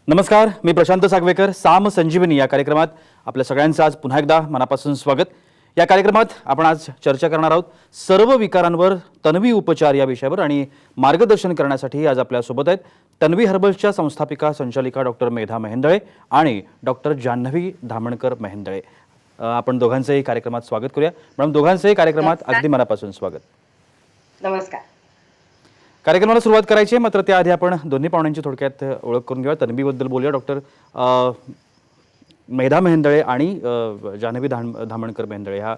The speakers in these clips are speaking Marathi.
नमस्कार, मी प्रशांत सागवेकर. साम संजीवनी या कार्यक्रमात आपल्या सगळ्यांचं आज पुन्हा एकदा मनापासून स्वागत. या कार्यक्रमात आपण आज चर्चा करणार आहोत सर्व विकारांवर तन्वी उपचार या विषयावर आणि मार्गदर्शन करण्यासाठी आज आपल्या सोबत आहेत तन्वी हर्बल्सच्या संस्थापिका संचालिका डॉक्टर मेधा मेहेंदळे आणि डॉक्टर जान्हवी धामणकर मेहेंदळे. आपण दोघांचंही कार्यक्रमात स्वागत करूया. मॅडम, दोघांचंही कार्यक्रमात अगदी मनापासून स्वागत. नमस्कार. कार्यक्रमाला सुरुवात करायची आहे, मात्र त्याआधी आपण दोन्ही पाहुण्यांची थोडक्यात ओळख करून घेऊया. तन्वीबद्दल बोलूया. डॉक्टर मेधा मेहेंदळे आणि जान्हवी धामणकर मेहेंदळे ह्या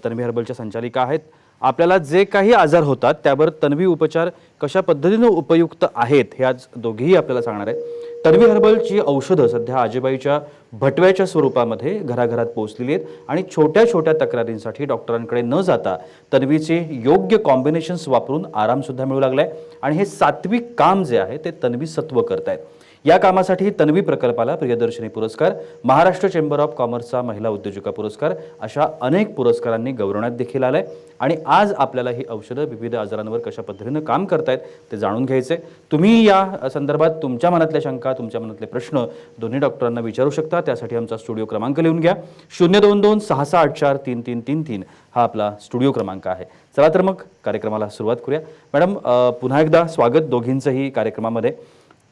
तन्वी हर्बलच्या संचालिका आहेत. आपल्याला जे काही आजार होतात त्यावर तन्वी उपचार कशा पद्धतीने उपयुक्त आहेत हे आज दोघेही आपल्याला सांगणार आहेत. तन्वी हर्बलची औषधं सध्या आजीबाईच्या भटव्याच्या स्वरूपामध्ये घराघरात पोहोचलेली आहेत आणि छोट्या छोट्या तक्रारींसाठी डॉक्टरांकडे न जाता तन्वीचे योग्य कॉम्बिनेशन्स वापरून आरामसुद्धा मिळू लागलाय आणि हे सात्विक काम जे आहे ते तन्वी सत्व करतायत. या कामासाठी तन्वी प्रकल्पाला प्रियदर्शनी पुरस्कार, महाराष्ट्र चेंबर ऑफ कॉमर्सचा महिला उद्योजका पुरस्कार अशा अनेक पुरस्कारांनी गौरवण्यात देखील आलाय. आणि आज आपल्याला ही औषधं विविध आजारांवर कशा पद्धतीने काम करतायत ते जाणून घ्यायचे. तुम्ही या संदर्भात तुमच्या मनातल्या शंका, तुमच्या मनातले प्रश्न दोन्ही डॉक्टरांना विचारू शकता. त्यासाठी आमचा स्टुडिओ क्रमांक लिहून घ्या. 022-6684-3333 हा आपला स्टुडिओ क्रमांक आहे. चला तर मग कार्यक्रमाला सुरुवात करूया. मॅडम, पुन्हा एकदा स्वागत दोघींचंही कार्यक्रमामध्ये.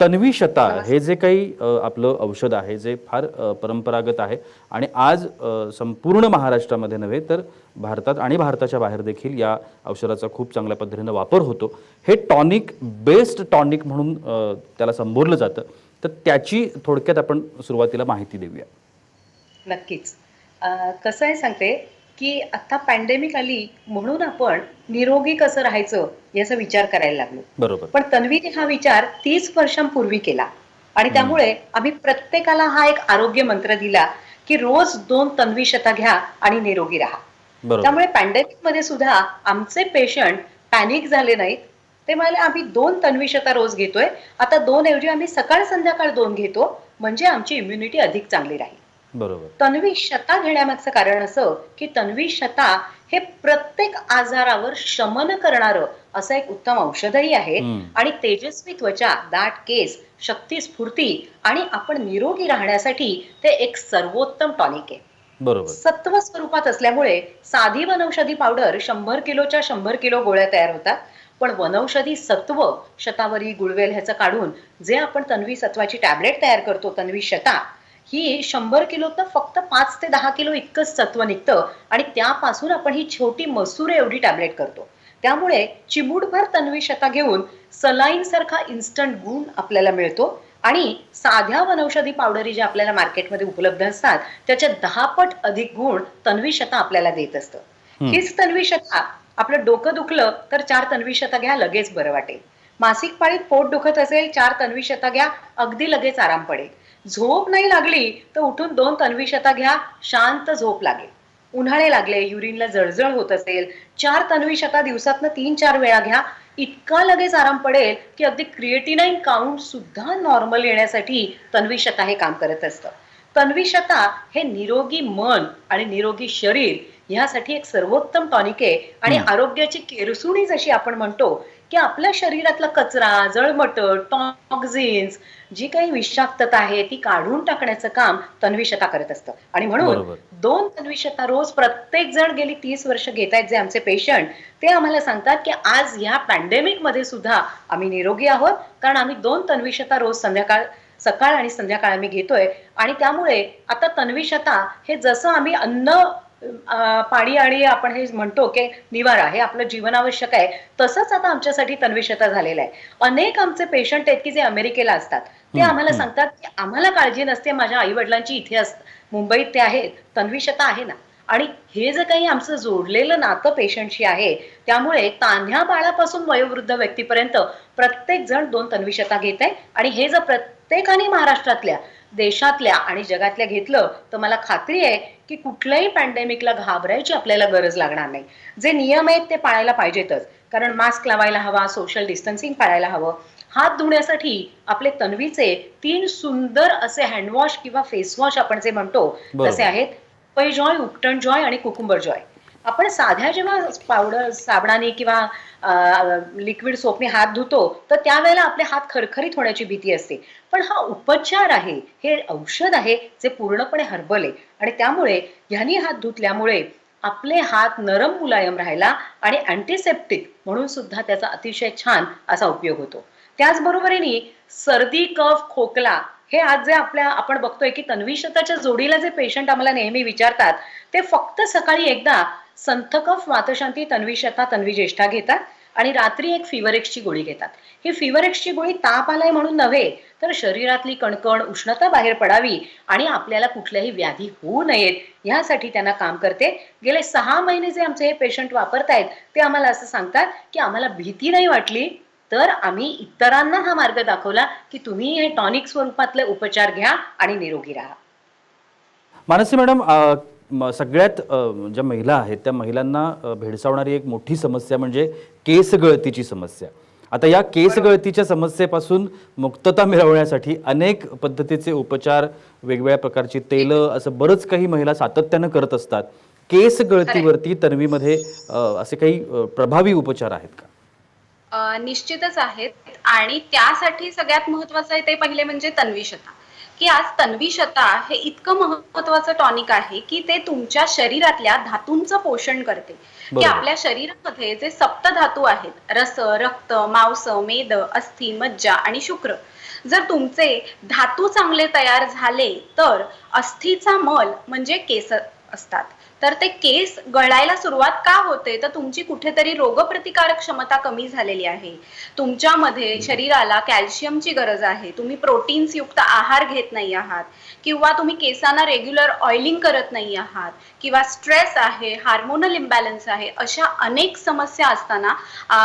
तन्वी शता हे जे काही आपलं औषध आहे जे फार परंपरागत आहे आणि आज संपूर्ण महाराष्ट्रामध्ये नव्हे तर भारतात आणि भारताच्या बाहेर देखील या औषधाचा खूप चांगल्या पद्धतीने वापर होतो. हे टॉनिक, बेस्ट टॉनिक म्हणून त्याला संबोधलं जातं. तर त्याची थोडक्यात आपण सुरुवातीला माहिती देऊया. नक्कीच. कसं आहे सांगते की आता पॅन्डेमिक आली म्हणून आपण निरोगी कसं राहायचं याचा विचार करायला लागलो. बरोबर. पण तन्वीने हा विचार 30 वर्षांपूर्वी केला आणि त्यामुळे आम्ही प्रत्येकाला हा एक आरोग्य मंत्र दिला की रोज 2 तन्वी शता घ्या आणि निरोगी राहा. त्यामुळे पॅन्डेमिक मध्ये सुद्धा आमचे पेशंट पॅनिक झाले नाहीत. ते म्हणाले आम्ही 2 तन्वी शता रोज घेतोय, आता 2 ऐवजी आम्ही सकाळ संध्याकाळ 2 घेतो म्हणजे आमची इम्युनिटी अधिक चांगली राहील. बरोबर. तन्वी शता घेण्यामागचं कारण असं की तन्वी शता हे प्रत्येक आजारावर शमन करणारं असं एक उत्तम औषधही आहे आणि तेजस्वी त्वचा, दाट केस, शक्ती, स्फूर्ती आणि आपण निरोगी राहण्यासाठी ते एक सर्वोत्तम टॉनिक आहे. बरोबर. सत्व स्वरूपात असल्यामुळे साधी वनौषधी पावडर 100 किलोच्या 100 किलो गोळ्या तयार होतात, पण वनौषधी सत्व, शतावरी, गुळवेल ह्याचं काढून जे आपण तन्वी सत्वाची टॅबलेट तयार करतो तन्वी शता, ही 100 किलोतनं फक्त 5 ते 10 किलो इतकंच सत्व निघतं आणि त्यापासून आपण ही छोटी मसुरे एवढी टॅबलेट करतो. त्यामुळे चिमूटभर तन्वी शता घेऊन सलाईन सारखा इन्स्टंट गुण आपल्याला मिळतो आणि साध्या वनौषधी पावडरी ज्या आपल्याला मार्केटमध्ये उपलब्ध असतात त्याच्या 10 पट अधिक गुण तन्वी शता आपल्याला देत असतं. हीच तन्वी शता, आपलं डोकं दुखलं तर 4 तन्वी शता घ्या, लगेच बरं वाटेल. मासिक पाळीत पोट दुखत असेल 4 तन्वी शता घ्या, अगदी लगेच आराम पडेल. झोप नाही लागली तर उठून 2 तन्वी शता घ्या, शांत झोप लागेल. उन्हाळे लागले, युरिनला जळजळ होत असेल, 4 तन्वी शता दिवसातनं 3-4 वेळा घ्या, इतका लगेच आराम पडेल की अगदी क्रिएटिनाइन काउंट सुद्धा नॉर्मल येण्यासाठी तन्वी शता हे काम करत असतं. तन्वी शता हे निरोगी मन आणि निरोगी शरीर ह्यासाठी एक सर्वोत्तम टॉनिक आहे आणि आरोग्याची केरसुणी जशी आपण म्हणतो की आपल्या शरीरातला कचरा, जळमट, टॉक्झिन्स, जी काही विषाक्तता आहे ती काढून टाकण्याचं काम तन्वी शता करत असतं. आणि म्हणून 2 तन्वी शता रोज प्रत्येक जण गेली 30 वर्ष घेत आहेत जे आमचे पेशंट, ते आम्हाला सांगतात की आज ह्या पॅन्डेमिक मध्ये सुद्धा आम्ही निरोगी आहोत कारण आम्ही 2 तन्वी शता रोज सकाळ आणि संध्याकाळ आम्ही घेतोय. आणि त्यामुळे आता तन्वी शता हे जसं आम्ही अन्न, पाणी आणि आपण हे म्हणतो की निवारा हे आपलं जीवनावश्यक आहे, तसंच आता आमच्यासाठी तन्वी शता झालेलं आहे. अनेक आमचे पेशंट आहेत की जे अमेरिकेला असतात, ते आम्हाला सांगतात की आम्हाला काळजी नसते, माझ्या आई वडिलांची इथे मुंबईत ते आहेत, तन्वी शता आहे ना. आणि हे जे काही आमचं जोडलेलं नातं पेशंटशी आहे त्यामुळे तान्ह्या बाळापासून वयोवृद्ध व्यक्तीपर्यंत प्रत्येक जण 2 तन्वी शता घेत आहे. आणि हे जर प्रत्येकाने महाराष्ट्रातल्या, देशातल्या आणि जगातल्या घेतलं तर मला खात्री आहे की कुठल्याही पॅन्डेमिकला घाबरायची आपल्याला गरज लागणार नाही. जे नियम आहेत ते पाळायला पाहिजेतच, कारण मास्क लावायला हवा, सोशल डिस्टन्सिंग पाळायला हवं. हात धुण्यासाठी आपले तन्वीचे 3 सुंदर असे हँडवॉश किंवा फेसवॉश आपण जे म्हणतो तसे आहेत, पै जॉय, उपटन जॉय आणि कुकुंबर जॉय. आपण साध्या जेव्हा पावडर साबणाने किंवा लिक्विड सोपने हात धुतो तर त्यावेळेला आपले हात खरखरीत होण्याची भीती असते. पण हा उपचार आहे, हे औषध आहे जे पूर्णपणे हर्बल आहे आणि त्यामुळे ह्यानी हात धुतल्यामुळे आपले हात नरम मुलायम राहायला आणि अँटीसेप्टिक म्हणून सुद्धा त्याचा अतिशय छान असा उपयोग होतो. त्याचबरोबरीने सर्दी, कफ, खोकला हे आज जे आपण बघतोय की तन्वीशताच्या जोडीला जे पेशंट आम्हाला नेहमी विचारतात, ते फक्त सकाळी एकदा संथ कफ, वातशांती, तन्वीशता, तन्वीज्येष्ठा घेतात आणि रात्री एक फीवर एक्सची गोळी घेतात. ही फीवर एक्सची गोळी ताप आलाय म्हणून नव्हे, तर शरीरातली कणकण, उष्णता बाहेर पडावी आणि आपल्याला कुठल्याही व्याधी होऊ नयेत यासाठी त्यांना काम करते. गेले 6 महिने जे आमचे हे पेशंट वापरतायत, ते आम्हाला असं सांगतात की आम्हाला भीती नाही वाटली, तर आम्ही इतरांना हा मार्ग दाखवला की तुम्ही हे टॉनिक स्वरूपातले उपचार घ्या आणि निरोगी राहा. मानसी मॅडम, सगळ्यात ज्या महिला आहेत त्या महिलांना भेडसावणारी एक मोठी समस्या म्हणजे केस गळतीची समस्या. आता या केस गळतीच्या समस्येपासून मुक्तता मिळवण्यासाठी अनेक पद्धतीचे उपचार, वेगवेगळ्या प्रकारची तेलं, असं बरंच काही महिला सातत्यानं करत असतात. केस गळतीवरती तन्वीमध्ये असे काही प्रभावी उपचार आहेत का? निश्चितच आहेत आणि त्यासाठी सगळ्यात महत्वाचं आहे ते पहिले म्हणजे तन्वीशता. की आज तन्वीशता हे इतकं महत्वाचं टॉनिक आहे की ते तुमच्या शरीरातल्या धातूंचं पोषण करते. की बरोबर. आपल्या शरीरामध्ये जे सप्तधातू आहेत, रस, रक्त, मांस, मेद, अस्थि, मज्जा आणि शुक्र, जर तुमचे धातू चांगले तयार झाले तर अस्थीचा मल म्हणजे केस असतात. तर ते केस गळायला सुरुवात का होते, तर तुमची कुठेतरी रोगप्रतिकारक क्षमता कमी झालेली आहे. तुमच्यामध्ये शरीराला कॅल्शियमची गरज आहे, तुम्ही प्रोटीन्स युक्त आहार घेत नाही आहात किंवा तुम्ही केसांना रेग्युलर ऑइलिंग करत नाही आहात किंवा स्ट्रेस आहे, हार्मोनल इम्बॅलन्स आहे, अशा अनेक समस्या असताना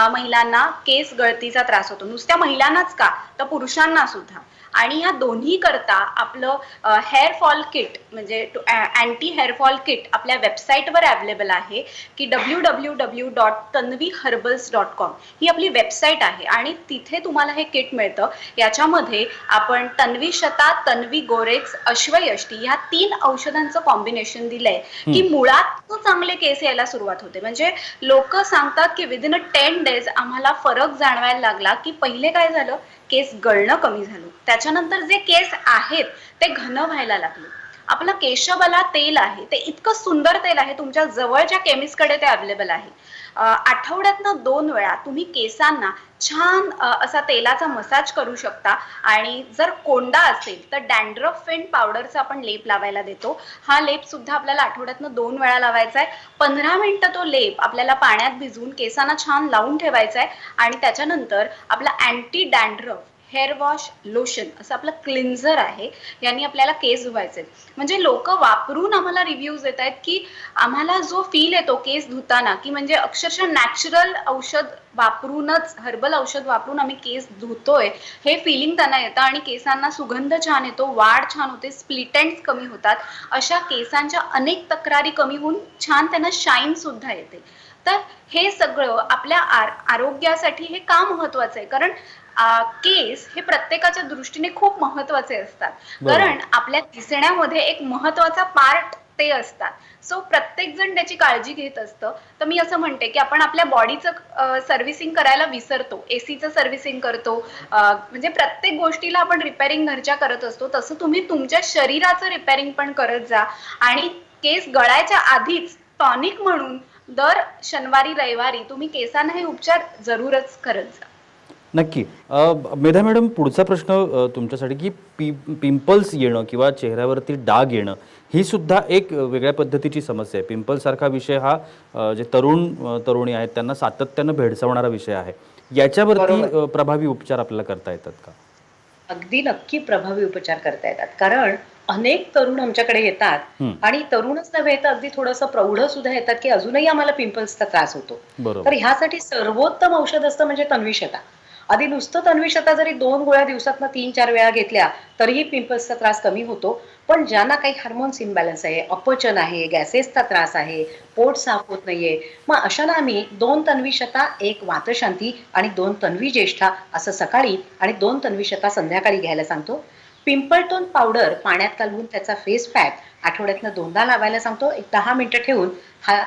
महिलांना केस गळतीचा त्रास होतो. नुसत्या महिलांनाच का, तर पुरुषांना सुद्धा. आणि ह्या दोन्ही करता आपलं हेअर फॉल किट म्हणजे अँटी हेअर फॉल किट आपल्या वेबसाईटवर अवेलेबल आहे की www.tanviherbals.com ही आपली वेबसाईट आहे आणि तिथे तुम्हाला हे किट मिळतं. याच्यामध्ये आपण तन्वीशता, तन्वी गोरेक्स, अश्वयष्टी ह्या 3 औषधांचं कॉम्बिनेशन दिलंय की मुळात चांगले केस यायला सुरुवात होते. म्हणजे लोक सांगतात की विदिन अ 10 डेज आम्हाला फरक जाणवायला लागला की पहिले काय झालं, केस गळणं कमी झालं, त्याच्यानंतर जे केस आहेत ते घन व्हायला लागले. आपलं केशबला तेल आहे, ते इतकं सुंदर तेल आहे, तुमच्या जवळच्या केमिस्टकडे ते अवेलेबल आहे. आठवड्यातनं 2 वेळा तुम्ही केसांना छान असा तेलाचा मसाज करू शकता आणि जर कोंडा असेल तर डॅन्ड्रफ फेन पावडरचा आपण लेप लावायला देतो. हा लेप सुद्धा आपल्याला आठवड्यातनं 2 वेळा लावायचा आहे. 15 मिनिटं तो लेप आपल्याला पाण्यात भिजवून केसांना छान लावून ठेवायचा आहे आणि त्याच्यानंतर आपला anti dandruff hair wash lotion असं आपलं क्लिन्झर आहे, यांनी आपल्याला केस धुवायचे. म्हणजे लोक वापरून आम्हाला रिव्ह्यूज देत आहेत की आम्हाला जो फील येतो केस धुताना, की म्हणजे अक्षरशः नॅचरल औषध वापरूनच, हर्बल औषध वापरून आम्ही केस धुतोय हे फिलिंग त्यांना येतं आणि केसांना सुगंध छान येतो, वाढ छान होते, स्प्लिट एंड्स कमी होतात, अशा केसांच्या अनेक तक्रारी कमी होऊन छान त्यांना शाईन सुद्धा येते. तर हे सगळं आपल्या आरोग्यासाठी हे का महत्वाचं आहे, कारण केस हे प्रत्येकाच्या दृष्टीने खूप महत्वाचे असतात. कारण आपल्या दिसण्यामध्ये एक महत्वाचा पार्ट ते असतात. सो प्रत्येक जण त्याची काळजी घेत असतं. तर मी असं म्हणते की आपण आपल्या बॉडीचं सर्व्हिसिंग करायला विसरतो, एसीचं सर्व्हिसिंग करतो, म्हणजे प्रत्येक गोष्टीला आपण रिपेअरिंग घरच्या करत असतो. तसं तुम्ही तुमच्या शरीराचं रिपेअरिंग पण करत जा आणि केस गळायच्या आधीच टॉनिक म्हणून दर शनिवारी रविवारी तुम्ही केसांना हे उपचार जरूरच करत जा. नक्की. मेधा मॅडम, पुढचा प्रश्न तुमच्यासाठी की पिंपल्स येणं किंवा चेहऱ्यावरती डाग येणं ही सुद्धा एक वेगळ्या पद्धतीची समस्या आहे. पिंपल्ससारखा विषय हा जे तरुणी आहेत त्यांना सातत्यानं भेडसावणारा विषय आहे. याच्यावरती प्रभावी उपचार आपल्याला करता येतात का? अगदी नक्की प्रभावी उपचार करता येतात. कारण अनेक तरुण आमच्याकडे येतात आणि तरुणच नव्हे तर अगदी थोडंसं प्रौढ सुद्धा येतात की अजूनही आम्हाला पिंपल्सचा त्रास होतो. तर ह्यासाठी सर्वोत्तम औषध असतं म्हणजे तन्वीशता. आधी नुसतं तन्वीशता जरी 2 गोळ्या दिवसातनं 3-4 वेळा घेतल्या तरीही पिंपल्सचा त्रास कमी होतो. पण ज्यांना काही हार्मोन्स इम्बॅलन्स आहे, अपचन आहे, गॅसेसचा त्रास आहे, पोट साफ होत नाहीये, मग अशांना आम्ही 2 तन्वीशता, 1 वातशांती आणि 2 तन्वी ज्येष्ठा असं सकाळी आणि 2 तन्वीशता संध्याकाळी घ्यायला सांगतो. पिंपळतोन पावडर पाण्यात घालून त्याचा फेस पॅक आठवड्यातनं 2दा लावायला सांगतो. एक 10 मिनिटं ठेवून हा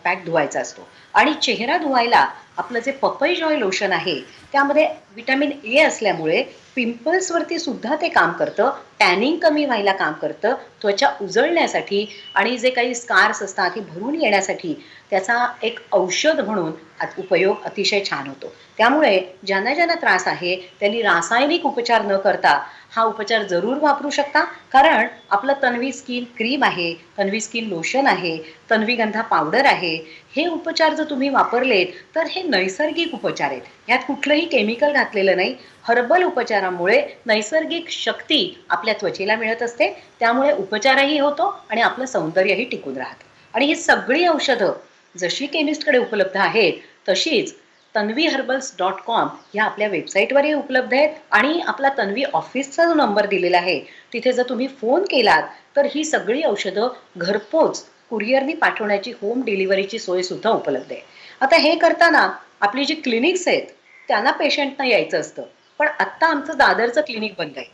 पॅक धुवायचा असतो. आणि चेहरा धुवायला आपलं जे पपई जॉय लोशन आहे त्यामध्ये व्हिटॅमिन ए असल्यामुळे पिंपल्सवरती सुद्धा ते काम करतं, टॅनिंग कमी व्हायला काम करतं, त्वचा उजळण्यासाठी आणि जे काही स्कार्स असतात हे भरून येण्यासाठी त्याचा एक औषध म्हणून उपयोग अतिशय छान होतो. त्यामुळे ज्यांना ज्यांना त्रास आहे त्यांनी रासायनिक उपचार न करता हा उपचार जरूर वापरू शकता. कारण आपलं तन्वी स्किन क्रीम आहे, तन्वी स्किन लोशन आहे, तन्वी गंधा पावडर आहे. हे उपचार जर तुम्ही वापरलेत तर हे नैसर्गिक उपचार आहेत. यात कुठलंही केमिकल घातलेलं नाही. हर्बल उपचारामुळे नैसर्गिक शक्ती आपल्या त्वचेला मिळत असते. त्यामुळे उपचारही होतो आणि आपलं सौंदर्यही टिकून राहतं. आणि ही सगळी औषधं जशी केमिस्टकडे उपलब्ध आहेत तशीच tanviherbals.com ह्या आपल्या वेबसाईटवरही उपलब्ध आहेत. आणि आपला तन्वी ऑफिसचा जो नंबर दिलेला आहे तिथे जर तुम्ही फोन केलात तर ही सगळी औषधं घरपोच कुरिअरनी पाठवण्याची होम डिलिव्हरीची सोय सुद्धा उपलब्ध आहे. आता हे करताना आपली जी क्लिनिक्स आहेत त्यांना पेशंटना यायचं असतं. पण आत्ता आमचं दादरचं क्लिनिक बंद आहे.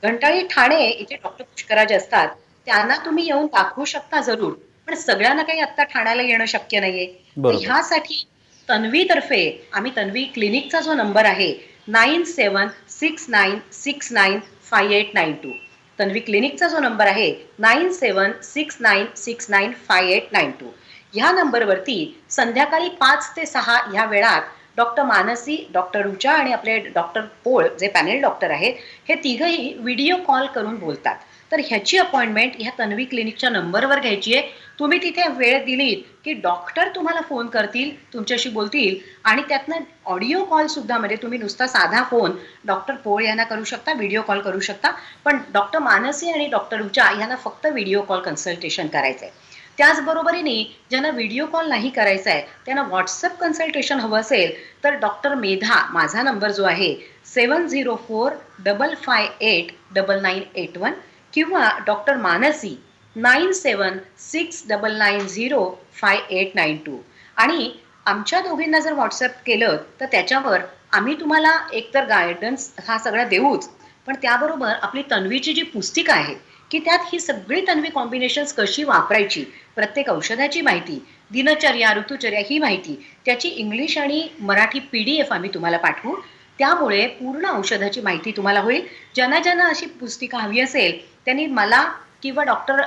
घंटाळी ठाणे इथे डॉक्टर पुष्कराज असतात. त्यांना तुम्ही येऊन दाखवू शकता जरूर. पण सगळ्यांना काही आत्ता ठाण्याला येणं शक्य नाहीये. तर बरोबर. ह्यासाठी तन्वीतर्फे आम्ही तन्वी क्लिनिकचा जो नंबर आहे 9769695892 तन्वी क्लिनिकचा जो नंबर आहे 9769695892 ह्या नंबरवरती संध्याकाळी 5 ते 6 ह्या वेळात डॉक्टर मानसी, डॉक्टर रुचा आणि आपले डॉक्टर पोळ जे पॅनेल डॉक्टर आहेत हे तिघही व्हिडिओ कॉल करून बोलतात. तर ह्याची अपॉइंटमेंट ह्या तन्वी क्लिनिकच्या नंबरवर घ्यायची आहे. तुम्ही तिथे वेळ दिलीत की डॉक्टर तुम्हाला फोन करतील, तुमच्याशी बोलतील आणि त्यातनं ऑडिओ कॉल सुद्धा म्हणजे तुम्ही नुसता साधा फोन डॉक्टर पोळ यांना करू शकता, व्हिडिओ कॉल करू शकता. पण डॉक्टर मानसी आणि डॉक्टर रुचा यांना फक्त व्हिडिओ कॉल कन्सल्टेशन करायचं आहे. त्याचबरोबरीने ज्यांना व्हिडिओ कॉल नाही करायचा आहे त्यांना व्हॉट्सअप कन्सल्टेशन हवं असेल तर डॉक्टर मेधा माझा नंबर जो आहे 7045589981 किंवा डॉक्टर मानसी 9769905892 आणि आमच्या दोघींना जर व्हॉट्सअप केलं तर त्याच्यावर आम्ही तुम्हाला एकतर गायडन्स हा सगळा देऊच, पण त्याबरोबर आपली तन्वीची जी पुस्तिका आहे की त्यात ही सगळी तन्वी कॉम्बिनेशन्स कशी वापरायची, प्रत्येक औषधाची माहिती, दिनचर्या, ऋतुचर्या ही माहिती, त्याची इंग्लिश आणि मराठी PDF आम्ही तुम्हाला पाठवू. त्यामुळे पूर्ण औषधाची माहिती तुम्हाला होईल. ज्यांना ज्यांना अशी पुस्तिका हवी असेल त्यांनी मला किंवा डॉक्टर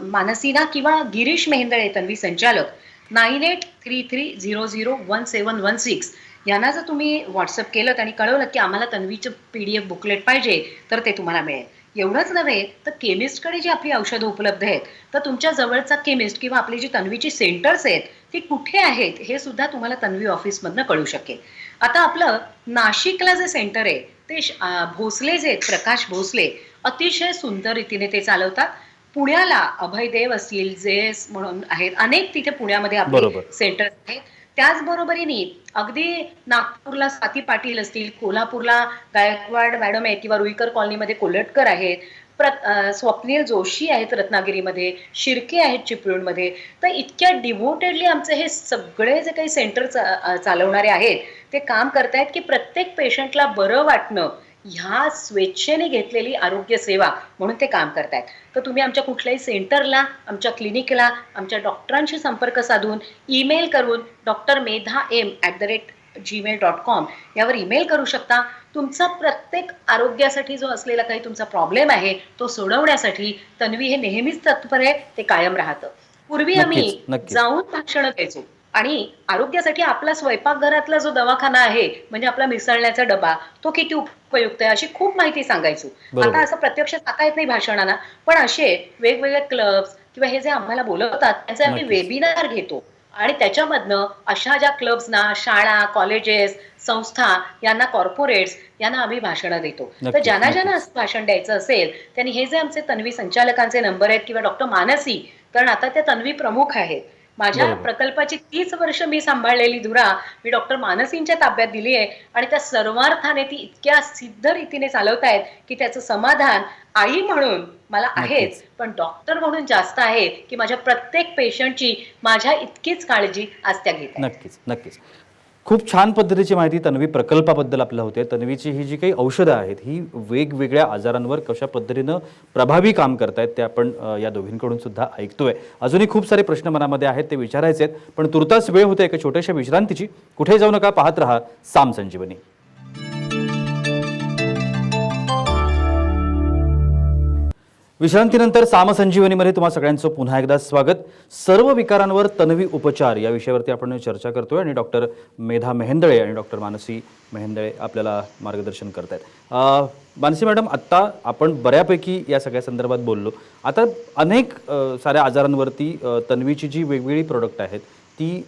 मानसीना किंवा गिरीश मेहेंदळे तन्वी संचालक 9833001716 यांना जर तुम्ही व्हॉट्सअप केलं आणि कळवलं की आम्हाला तन्वीचं PDF बुकलेट पाहिजे तर ते तुम्हाला मिळेल. एवढंच नव्हे तर केमिस्टकडे जी आपली औषधं उपलब्ध आहेत तर तुमच्या जवळचा केमिस्ट किंवा आपली जी तन्वीची सेंटर्स आहेत ती कुठे आहेत हे सुद्धा तुम्हाला तन्वी ऑफिसमधनं कळू शकेल. आता आपलं नाशिकला जे सेंटर आहे ते भोसले जे आहेत, प्रकाश भोसले अतिशय सुंदर रीतीने ते चालवतात. पुण्याला अभयदेव असतील, जेएस म्हणून आहेत, अनेक तिथे पुण्यामध्ये आपले बरोबर. सेंटर्स आहेत. त्याचबरोबरीने अगदी नागपूरला स्वाती पाटील असतील, कोल्हापूरला गायकवाड मॅडम आहेत किंवा रुईकर कॉलनीमध्ये कोल्हटकर आहेत, स्वप्नील जोशी आहेत रत्नागिरीमध्ये, शिर्के आहेत चिपळूणमध्ये. तर इतक्या डिव्होटेडली आमचे हे सगळे जे काही सेंटर चालवणारे आहेत ते काम करतायत की प्रत्येक पेशंटला बरं वाटणं ह्या स्वेच्छेने घेतलेली आरोग्य सेवा म्हणून ते काम करतायत. तर तुम्ही आमच्या कुठल्याही सेंटरला, आमच्या क्लिनिकला, आमच्या डॉक्टरांशी संपर्क साधून ईमेल करून drmedha@gmail.com यावर ईमेल करू शकता. तुमचा प्रत्येक आरोग्यासाठी जो असलेला काही तुमचा प्रॉब्लेम आहे तो सोडवण्यासाठी तन्वी हे नेहमीच तत्पर आहे, ते कायम राहतं. पूर्वी आम्ही नक्कीच, नक्कीच. जाऊन भाषणं द्यायचो आणि आरोग्यासाठी आपला स्वयंपाकघरातला जो दवाखाना आहे म्हणजे आपला मिसळण्याचा डबा तो किती उपयुक्त आहे अशी खूप माहिती सांगायचो. बरोबर. आता असं प्रत्यक्ष सांगता येत नाही भाषणाला, पण असे वेगवेगळे क्लब्स किंवा हे जे आम्हाला बोलवतात त्यांचे आम्ही नक्कीच. वेबिनार घेतो आणि त्याच्यामधनं अशा ज्या क्लब्सना, शाळा, कॉलेजेस, संस्था यांना, कॉर्पोरेट्स यांना आम्ही भाषणं देतो. तर नक्कीच, ज्यांना ज्यांना नक्कीच. असं भाषण द्यायचं असेल त्यांनी हे जे आमचे तन्वी संचालकांचे नंबर आहेत किंवा डॉक्टर मानसी, कारण आता त्या तन्वी प्रमुख आहेत, माझ्या बरोबर. प्रकल्पाची 30 वर्ष मी सांभाळलेली धुरा मी डॉक्टर मानसींच्या ताब्यात दिली आहे आणि त्या सर्वार्थाने ती इतक्या सिद्ध रीतीने चालवतायत की त्याचं समाधान आई म्हणून मला आहेच, नक्कीच. पण डॉक्टर म्हणून जास्त आहे की माझ्या प्रत्येक पेशंटची माझ्या इतकीच काळजी आज त्या घेत आहेत. नक्कीच, नक्कीच. खूप छान पद्धतीची माहिती तन्वी प्रकल्पाबद्दल आपल्याला होते. तन्वीची ही जी काही औषधं आहेत ही वेगवेगळ्या आजारांवर कशा पद्धतीनं प्रभावी काम करतायत ते आपण या दोघींकडून सुद्धा ऐकतोय. अजूनही खूप सारे प्रश्न मनामध्ये आहेत ते विचारायचे आहेत, पण तुर्तास वेळ होते एका छोट्याशा विश्रांतीची. कुठे जाऊ नका, पाहत रहा साम संजीवनी. विश्रांतीनंतर सामसंजीवनीमध्ये तुम्हा सगळ्यांचं पुन्हा एकदा स्वागत. सर्व विकारांवर तन्वी उपचार या विषयावरती आपण चर्चा करतोय आणि डॉक्टर मेधा मेहेंदळे आणि डॉक्टर मानसी मेहेंदळे आपल्याला मार्गदर्शन करत आहेत. मानसी मॅडम, आत्ता आपण बऱ्यापैकी या सगळ्या संदर्भात बोललो. आता अनेक साऱ्या आजारांवरती तन्वीची जी वेगवेगळी प्रोडक्ट आहेत ती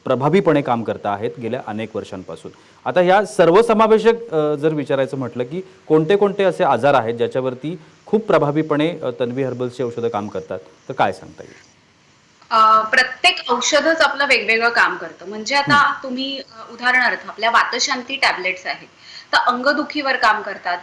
प्रभावीपणे काम करता आहेत गेल्या अनेक वर्षांपासून. आता या सर्वसमावेशक जर विचारायचं म्हटलं की कोणते कोणते असे आजार आहेत ज्याच्यावरती खूप प्रभावीपणे तन्वी हर्बल्सची औषधं काम करतात, तर काय सांगता येईल? प्रत्येक औषधच आपलं वेगवेगळं काम करतं. म्हणजे आता तुम्ही उदाहरणार्थ आपल्या वातशांती टॅबलेट्स आहेत तर अंगदुखीवर काम करतात,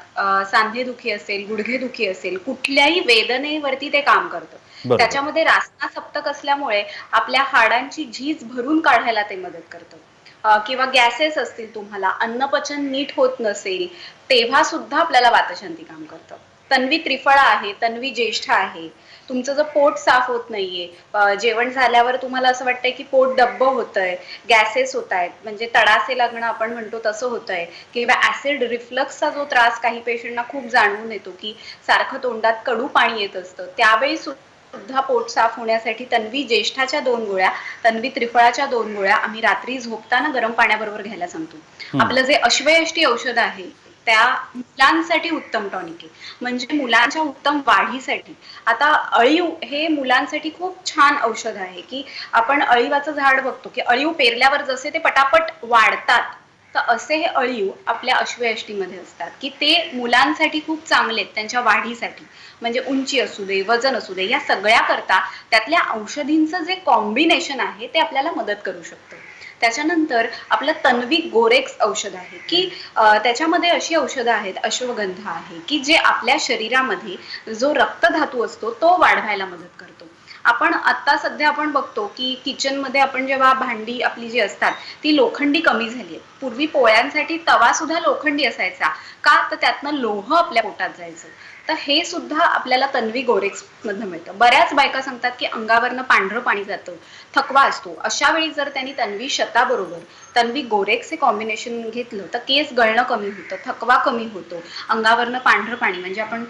सांधेदुखी असेल, गुडघेदुखी असेल, कुठल्याही वेदनेवरती ते काम करतं. बरोबर. त्याच्यामध्ये रासना सप्तक असल्यामुळे आपल्या हाडांची झीज भरून काढायला ते मदत करतं. किंवा गॅसेस असतील, तुम्हाला अन्नपचन नीट होत नसेल तेव्हा सुद्धा आपल्याला वातशांती काम करतं. तन्वी त्रिफळा आहे, तन्वी ज्येष्ठा आहे. तुमचं जर पोट साफ होत नाहीये, जेवण झाल्यावर तुम्हाला असं वाटतंय की पोट डब्ब होतंय, गॅसेस होत आहेत, म्हणजे तडासे लागणं आपण म्हणतो तसं होतंय, किंवा ऍसिड रिफ्लक्सचा जो त्रास काही पेशंटना खूप जाणवून येतो की सारखं तोंडात कडू पाणी येत असतं, त्यावेळी सुद्धा पोट साफ होण्यासाठी तन्वी ज्येष्ठाच्या 2 गोळ्या, तन्वी त्रिफळाच्या 2 गोळ्या आम्ही रात्री झोपताना गरम पाण्याबरोबर घ्यायला सांगतो. आपलं जे अश्वयष्टी औषध आहे त्या मुलांसाठी उत्तम टॉनिक आहे, म्हणजे मुलांच्या उत्तम वाढीसाठी. आता अळीव हे मुलांसाठी खूप छान औषध आहे की आपण अळीवाचं झाड बघतो की अळीव पेरल्यावर जसे ते पटापट वाढतात, तर असे हे अळीव आपल्या अश्वयष्टीमध्ये असतात की ते मुलांसाठी खूप चांगले आहेत त्यांच्या वाढीसाठी. म्हणजे उंची असू दे, वजन असू दे, या सगळ्या करता त्यातल्या औषधींचं जे कॉम्बिनेशन आहे ते आपल्याला मदत करू शकतं. त्याच्यानंतर आपलं तन्वी गोरेक्स औषध आहे की त्याच्यामध्ये अशी औषधं आहेत, अश्वगंधा आहे की जे आपल्या शरीरामध्ये जो रक्तधातू असतो तो वाढवायला मदत करतो. आपण आता सध्या आपण बघतो की किचनमध्ये आपण जेव्हा भांडी आपली जी असतात ती लोखंडी कमी झाली आहेत. पूर्वी पोळ्यांसाठी तवा सुद्धा लोखंडी असायचा, का तर त्यातनं लोह आपल्या पोटात जायचं. तर हे सुद्धा आपल्याला तन्वी गोरेक्स मधनं मिळतं. बऱ्याच बायका सांगतात की अंगावरनं पांढरं पाणी जातं, थकवा असतो, अशा वेळी जर त्यांनी तन्वी शताबरोबर तन्वी गोरेक्स हे कॉम्बिनेशन घेतलं तर केस गळणं कमी होतं, थकवा कमी होतो, अंगावरनं पांढरं पाणी म्हणजे आपण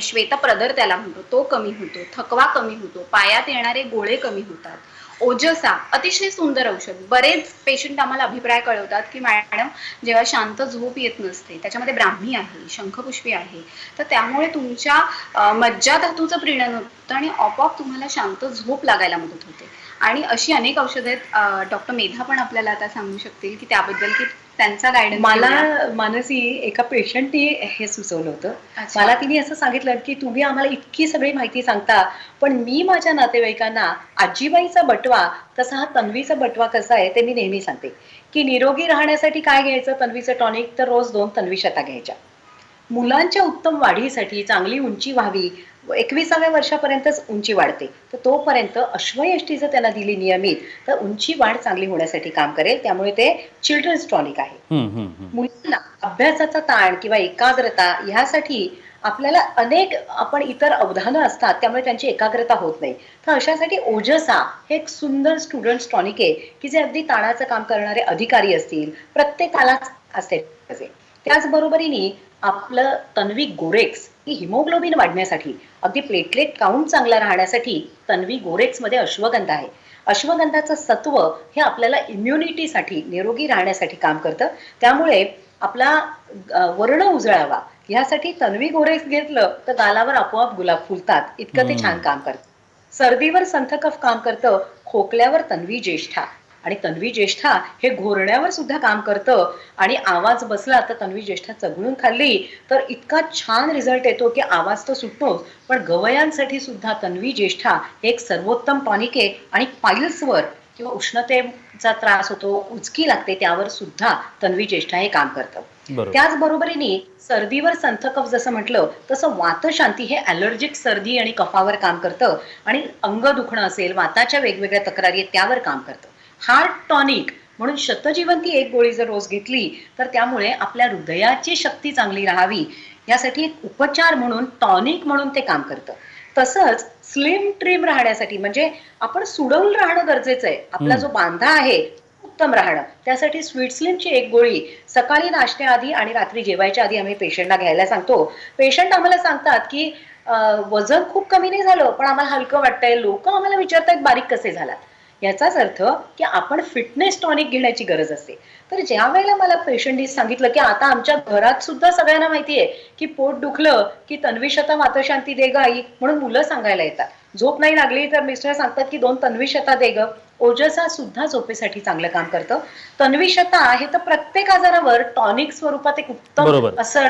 श्वेतप्रदर त्याला म्हणतो तो कमी होतो, थकवा कमी होतो, पायात येणारे गोळे कमी होतात. ओजसा अतिशय सुंदर औषध. बरेच पेशंट आम्हाला अभिप्राय कळवतात की मॅडम जेव्हा शांत झोप येत नसते, त्याच्यामध्ये ब्राह्मी आहे, शंखपुष्पी आहे, तर त्यामुळे तुमच्या मज्जाधातूचं प्रीणन होतं आणि आपोआप तुम्हाला शांत झोप लागायला मदत होते. आणि अशी अनेक औषधं आहेत. डॉक्टर मेधा पण आपल्याला आता सांगू शकतील की त्याबद्दल की त्यांचा गायडन्स. मला मानसी एका पेशंटने हे सुचवलं होतं. अच्छा. मला तिने असं सांगितलं की तुम्ही आम्हाला इतकी सगळी माहिती सांगता, पण मी माझ्या नातेवाईकांना आजीबाईचा बटवा तसा हा तन्वीचा बटवा कसा आहे ते मी नेहमी सांगते की निरोगी राहण्यासाठी काय घ्यायचं तन्वीचं टॉनिक, तर रोज 2 तन्वी शता घ्यायच्या. मुलांच्या उत्तम वाढीसाठी चांगली उंची व्हावी, 21व्या वर्षापर्यंतच उंची वाढते, तर तोपर्यंत अश्वयष्टी जर त्यांना दिली नियमित तर उंची वाढ चांगली होण्यासाठी काम करेल. त्यामुळे ते चिल्ड्रन्स टॉनिक आहे. मुलांना अभ्यासाचा ताण किंवा एकाग्रता ह्यासाठी आपल्याला अनेक आपण इतर अवधानं असतात, त्यामुळे त्यांची एकाग्रता होत नाही. तर अशासाठी ओजसा हे एक सुंदर स्टुडंट्स टॉनिक आहे की जे अगदी ताणाचं काम करणारे अधिकारी असतील प्रत्येकालाच असते. त्याचबरोबरीने आपलं तन्वी गोरेक्स ही हिमोग्लोबिन वाढण्यासाठी, अगदी प्लेटलेट काउंट चांगला राहण्यासाठी तन्वी गोरेक्स मध्ये अश्वगंधा आहे. अश्वगंधाचं सत्व हे आपल्याला इम्युनिटीसाठी, निरोगी राहण्यासाठी काम करतं. त्यामुळे आपला वर्ण उजळावा ह्यासाठी तन्वी गोरेक्स घेतलं तर गालावर आपोआप गुलाब फुलतात, इतकं ते छान काम करतं. सर्दीवर संथकफ काम करतं, खोकल्यावर तन्वी ज्येष्ठा, आणि तन्वी ज्येष्ठा हे घोरण्यावर सुद्धा काम करतं. आणि आवाज बसला तर तन्वी ज्येष्ठा चघळून खाल्ली तर इतका छान रिझल्ट येतो की आवाज तर सुटतोच, पण गवयांसाठी सुद्धा तन्वी ज्येष्ठा एक सर्वोत्तम टॉनिक आहे. आणि पाईल्सवर किंवा उष्णतेचा त्रास होतो, उचकी लागते, त्यावर सुद्धा तन्वी ज्येष्ठा हे काम करतं. त्याचबरोबरीने सर्दीवर संथकफ जसं म्हटलं तसं वातशांती हे ॲलर्जिक सर्दी आणि कफावर काम करतं. आणि अंग दुखणं असेल, वाताच्या वेगवेगळ्या तक्रारी आहेत त्यावर काम करतं. हार्ट टॉनिक म्हणून शतजीवंती एक गोळी जर रोज घेतली तर त्यामुळे आपल्या हृदयाची शक्ती चांगली राहावी यासाठी एक उपचार म्हणून टॉनिक म्हणून ते काम करतं. तसंच स्लिम ट्रिम राहण्यासाठी म्हणजे आपण सुडौल राहणं गरजेचं आहे. आपला जो बांधा आहे उत्तम राहणं त्यासाठी स्वीट स्लिमची एक गोळी सकाळी नाश्त्याआधी आणि रात्री जेवायच्या आधी आम्ही पेशंटला घ्यायला सांगतो. पेशंट आम्हाला सांगतात की वजन खूप कमी नाही झालं पण आम्हाला हलकं वाटतंय. लोक आम्हाला विचारतायत बारीक कसे झालात. याचाच अर्थ की आपण फिटनेस टॉनिक घेण्याची गरज असते. तर ज्या वेळेला मला पेशंटनी सांगितलं की आता आमच्या घरात सुद्धा सगळ्यांना माहितीये की पोट दुखलं की तन्वी शता मातशांती दे ग आई म्हणून मुलं सांगायला येतात. झोप नाही लागली तर मिस्टर सांगतात की 2 तन्वी शता दे ग. ओजसा सुद्धा झोपेसाठी चांगलं काम करतं. तन्वी शता हे तर प्रत्येक आजारावर टॉनिक स्वरूपात एक उत्तम बरोबर. असं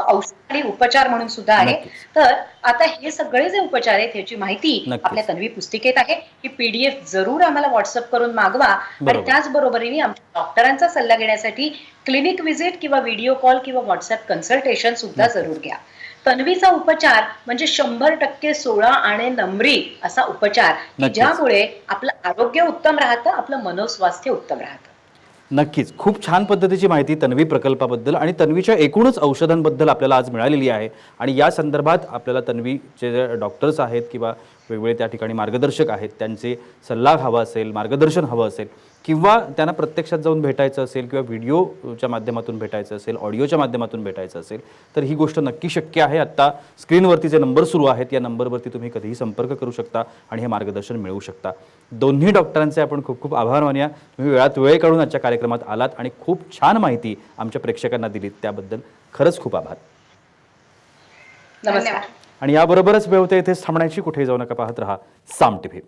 औषध आणि उपचार म्हणून सुद्धा आहे. नक्कीच. तर आता हे सगळे जे उपचार आहेत ह्याची माहिती नक्कीच. आपल्या तन्वी पुस्तिकेत आहे. ही PDF जरूर आम्हाला व्हॉट्सअप करून मागवा आणि बरोबर. त्याचबरोबरीने आमच्या डॉक्टरांचा सल्ला घेण्यासाठी क्लिनिक व्हिजिट किंवा व्हिडिओ कॉल किंवा व्हॉट्सअप कन्सल्टेशन सुद्धा जरूर घ्या. तन्वीचा उपचार म्हणजे 100% सोळा आणि नम्री असा उपचार की नक्कीच. ज्यामुळे आपलं आरोग्य उत्तम राहतं, आपलं मनोस्वास्थ्य उत्तम राहतं. नक्कीच खूप छान पद्धतीची माहिती तन्वी प्रकल्पाबद्दल आणि तन्वीच्या एकूणच औषधांबद्दल आपल्याला आज मिळालेली आहे. आणि या संदर्भात आपल्याला तन्वीचे जे डॉक्टर्स आहेत किंवा वेगवेगळे त्या ठिकाणी मार्गदर्शक आहेत त्यांचे सल्ला हवा असेल, मार्गदर्शन हवं असेल किंवा त्यांना प्रत्यक्षात जाऊन भेटायचं असेल किंवा व्हिडिओच्या माध्यमातून भेटायचं असेल, ऑडिओच्या माध्यमातून भेटायचं असेल तर ही गोष्ट नक्की शक्य आहे. आत्ता स्क्रीनवरती जे नंबर सुरू आहेत या नंबरवरती तुम्ही कधीही संपर्क करू शकता आणि हे मार्गदर्शन मिळवू शकता. दोन्ही डॉक्टरांचे आपण खूप खूप आभार मानूया. तुम्ही वेळात वेळ काढून आजच्या कार्यक्रमात आलात आणि खूप छान माहिती आमच्या प्रेक्षकांना दिलीत त्याबद्दल खरंच खूप आभार. नमस्कार. धन्यवाद. आणि याबरोबरच वेळ होते इथेच थांबण्याची. कुठेही जाऊ नका, पाहत रहा साम TV.